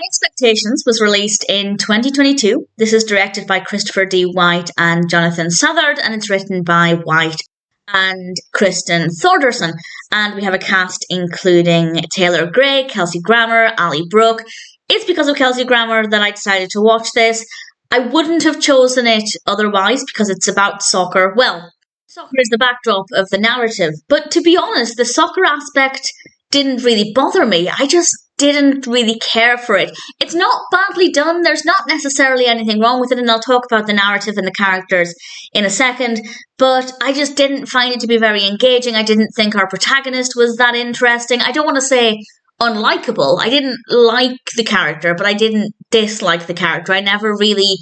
Expectations was released in 2022. This is directed by Christopher D. White and Jonathan Southard, and it's written by White and Kristen Thordarson. And we have a cast including Taylor Gray, Kelsey Grammer, Ali Brooke. It's because of Kelsey Grammer that I decided to watch this. I wouldn't have chosen it otherwise because it's about soccer. Well, soccer is the backdrop of the narrative, but to be honest, the soccer aspect didn't really bother me. I just didn't really care for it. It's not badly done. There's not necessarily anything wrong with it, and I'll talk about the narrative and the characters in a second, but I just didn't find it to be very engaging. I didn't think our protagonist was that interesting. I don't want to say unlikable. I didn't like the character, but I didn't dislike the character. I never really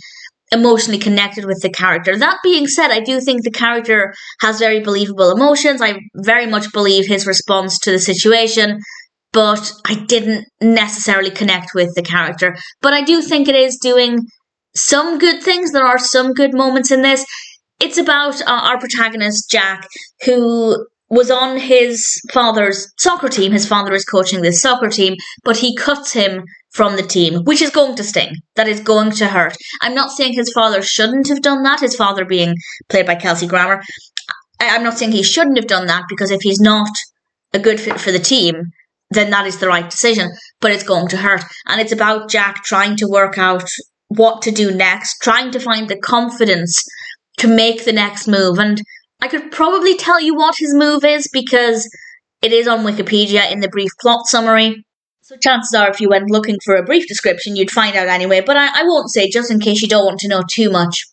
emotionally connected with the character. That being said, I do think the character has very believable emotions. I very much believe his response to the situation, but I didn't necessarily connect with the character. But I do think it is doing some good things. There are some good moments in this. It's about our protagonist, Jack, who was on his father's soccer team. His father is coaching this soccer team, but he cuts him from the team, which is going to sting. That is going to hurt. I'm not saying his father shouldn't have done that, his father being played by Kelsey Grammer. I'm not saying he shouldn't have done that, because if he's not a good fit for the team, then that is the right decision, but it's going to hurt. And it's about Jack trying to work out what to do next, trying to find the confidence to make the next move. And I could probably tell you what his move is, because it is on Wikipedia in the brief plot summary. So chances are if you went looking for a brief description, you'd find out anyway, but I won't say, just in case you don't want to know too much.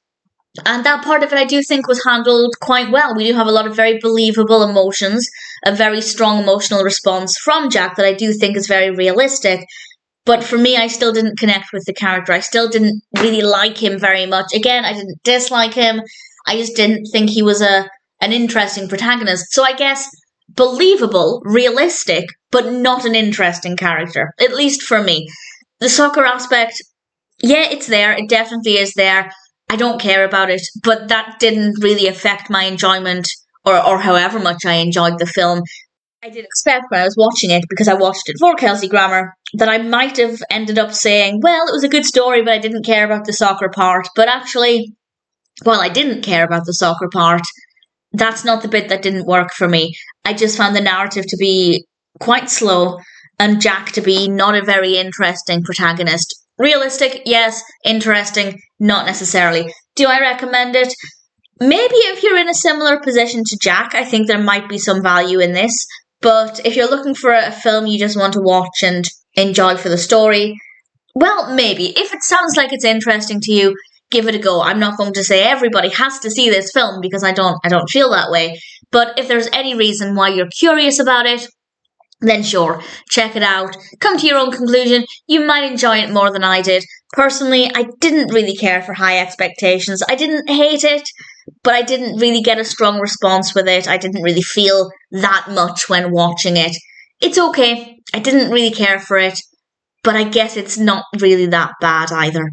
And that part of it I do think was handled quite well. We do have a lot of very believable emotions, a very strong emotional response from Jack that I do think is very realistic. But for me, I still didn't connect with the character. I still didn't really like him very much. Again, I didn't dislike him. I just didn't think he was an interesting protagonist. So I guess believable, realistic, but not an interesting character, at least for me. The soccer aspect, yeah, it's there. It definitely is there. I don't care about it, but that didn't really affect my enjoyment or however much I enjoyed the film. I did expect when I was watching it, because I watched it for Kelsey Grammer, that I might have ended up saying, well, it was a good story, but I didn't care about the soccer part. But actually, while I didn't care about the soccer part, that's not the bit that didn't work for me. I just found the narrative to be quite slow and Jack to be not a very interesting protagonist. Realistic, yes. Interesting, not necessarily. Do I recommend it? Maybe if you're in a similar position to Jack, I think there might be some value in this. But if you're looking for a film you just want to watch and enjoy for the story, well, maybe. If it sounds like it's interesting to you, give it a go. I'm not going to say everybody has to see this film, because I don't feel that way. But if there's any reason why you're curious about it, then sure, check it out. Come to your own conclusion. You might enjoy it more than I did. Personally, I didn't really care for High Expectations. I didn't hate it, but I didn't really get a strong response with it. I didn't really feel that much when watching it. It's okay. I didn't really care for it, but I guess it's not really that bad either.